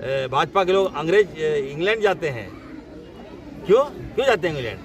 भाजपा के लोग इंग्लैंड जाते हैं। क्यों जाते हैं इंग्लैंड?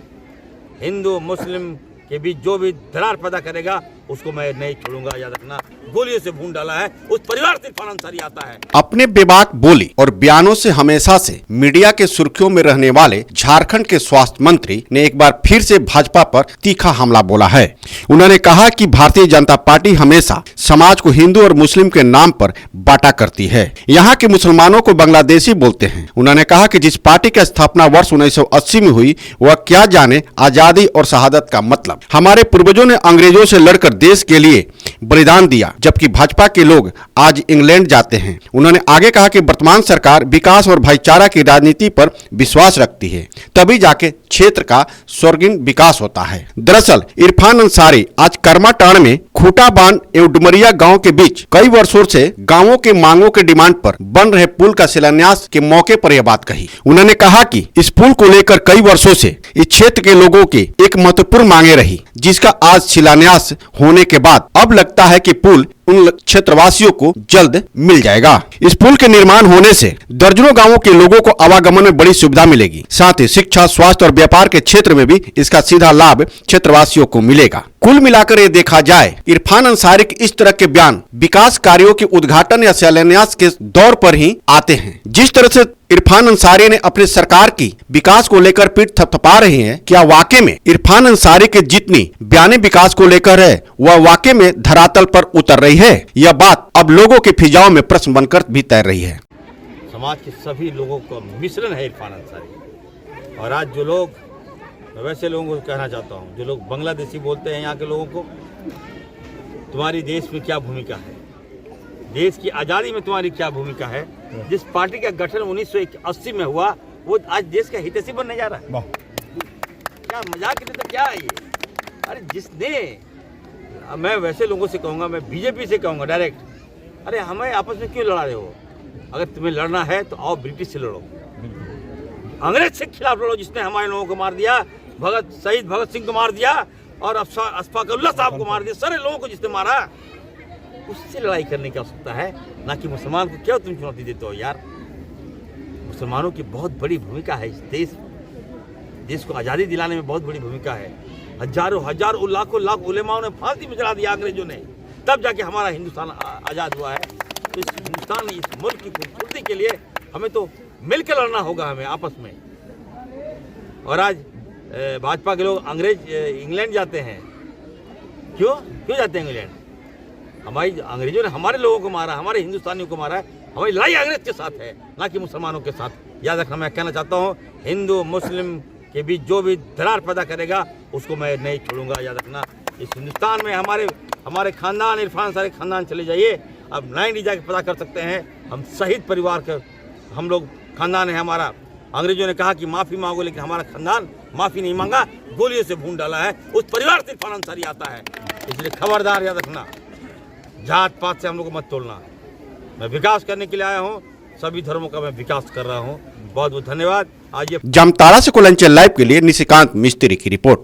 हिंदू मुस्लिम के बीच जो भी दरार पैदा करेगा उसको मैं नहीं छोड़ूंगा, याद रखना। गोलियों से भून डाला है, उस परिवार से इरफान अंसारी आता है। अपने बेबाक बोली और बयानों से हमेशा से मीडिया के सुर्खियों में रहने वाले झारखंड के स्वास्थ्य मंत्री ने एक बार फिर से भाजपा पर तीखा हमला बोला है। उन्होंने कहा कि भारतीय जनता पार्टी हमेशा समाज को हिंदू और मुस्लिम के नाम पर बांटा करती है। यहाँ के मुसलमानों को बांग्लादेशी बोलते हैं। उन्होंने कहा कि जिस पार्टी की स्थापना वर्ष 1980 में हुई वह क्या जाने आजादी और शहादत का मतलब। हमारे पूर्वजों ने अंग्रेजों से लड़कर देश के लिए बलिदान दिया, जबकि भाजपा के लोग आज इंग्लैंड जाते हैं। उन्होंने आगे कहा कि वर्तमान सरकार विकास और भाईचारा की राजनीति पर विश्वास रखती है, तभी जाके क्षेत्र का स्वर्गीय विकास होता है। दरअसल इरफान अंसारी आज कर्माटांड में खूटा बांध एवं डुमरिया गांव के बीच कई वर्षों से गांवों के मांगों के डिमांड पर बन रहे पुल का शिलान्यास के मौके पर यह बात कही। उन्होंने कहा कि इस पुल को लेकर कई वर्षों से इस क्षेत्र के लोगों की एक महत्वपूर्ण मांगे रही, जिसका आज शिलान्यास होने के बाद अब लगता है कि पुल उन क्षेत्रवासियों को जल्द मिल जाएगा। इस पुल के निर्माण होने से दर्जनों गांवों के लोगों को आवागमन में बड़ी सुविधा मिलेगी। साथ ही शिक्षा, स्वास्थ्य और व्यापार के क्षेत्र में भी इसका सीधा लाभ क्षेत्रवासियों को मिलेगा। कुल मिलाकर ये देखा जाए, इरफान अंसारी के इस तरह के बयान विकास कार्यों के उद्घाटन या शिलान्यास के दौर पर ही आते हैं। जिस तरह से इरफान अंसारी ने अपनी सरकार की विकास को लेकर पीठ थपथपा रही है, क्या वाकई में इरफान अंसारी के जितनी बयाने विकास को लेकर है वह वाकई में धरातल पर उतर रही है? यह बात अब लोगों के फिजाओं में प्रश्न बनकर भी तैर रही है। समाज के सभी लोगों का मिश्रण है इरफान अंसारी। और आज जो लोग, मैं वैसे लोगों को कहना चाहता हूँ, जो लोग बांग्लादेशी बोलते हैं यहाँ के लोगों को, तुम्हारी देश में क्या भूमिका है, देश की आज़ादी में तुम्हारी क्या भूमिका है? जिस पार्टी का गठन 1980 में हुआ वो आज देश का हितैषी बनने जा रहा है। क्या मजाक की तो क्या है ये? अरे जिसने, मैं वैसे लोगों से कहूँगा, मैं बीजेपी से कहूँगा डायरेक्ट, अरे हमें आपस में क्यों लड़ा रहे हो? अगर तुम्हें लड़ना है तो आओ ब्रिटिश से लड़ो, अंग्रेज से खिलाफ लड़ो, जिसने हमारे लोगों को मार दिया, शहीद भगत सिंह को मार दिया और अशफाकुल्लाह साहब को मार दिया, सारे लोगों को जिसने मारा, उससे लड़ाई करने की आवश्यकता है, ना कि मुसलमान को। क्या तुम चुनौती देते हो यार? मुसलमानों की बहुत बड़ी भूमिका है इस देश को आज़ादी दिलाने में बहुत बड़ी भूमिका है। हजारों लाखों उलेमाओं ने फांसी में चढ़ा दिया अंग्रेजों ने, तब जाके हमारा हिंदुस्तान आज़ाद हुआ है। तो इस हिंदुस्तान, इस मुल्क की खूबसूरती के लिए हमें तो मिलकर लड़ना होगा, हमें आपस में। और आज भाजपा के लोग इंग्लैंड जाते हैं। क्यों जाते हैं इंग्लैंड? अंग्रेजों ने हमारे लोगों को मारा, हमारे हिंदुस्तानियों को मारा है। हमारी लड़ाई अंग्रेज के साथ है, ना कि मुसलमानों के साथ। याद रखना, मैं कहना चाहता हूँ, हिंदू मुस्लिम के बीच जो भी दरार पैदा करेगा उसको मैं नहीं छोड़ूंगा, याद रखना। इस हिंदुस्तान में हमारे खानदान, इरफान सारे खानदान चले जाइए, अब लाइन जाके पता कर सकते हैं, हम शहीद परिवार के हम लोग खानदान है हमारा। अंग्रेजों ने कहा कि माफ़ी मांगो, लेकिन हमारा खानदान माफ़ी नहीं मांगा, गोलियों से भून डाला है, उस परिवार से इरफान अंसारी आता है। इसलिए खबरदार, याद रखना, जात पात से हम लोग को मत तोड़ना। मैं विकास करने के लिए आया हूँ, सभी धर्मों का मैं विकास कर रहा हूँ। बहुत बहुत धन्यवाद। आज ये जामताड़ा से कोलंचल लाइव के लिए निशिकांत मिस्त्री की रिपोर्ट।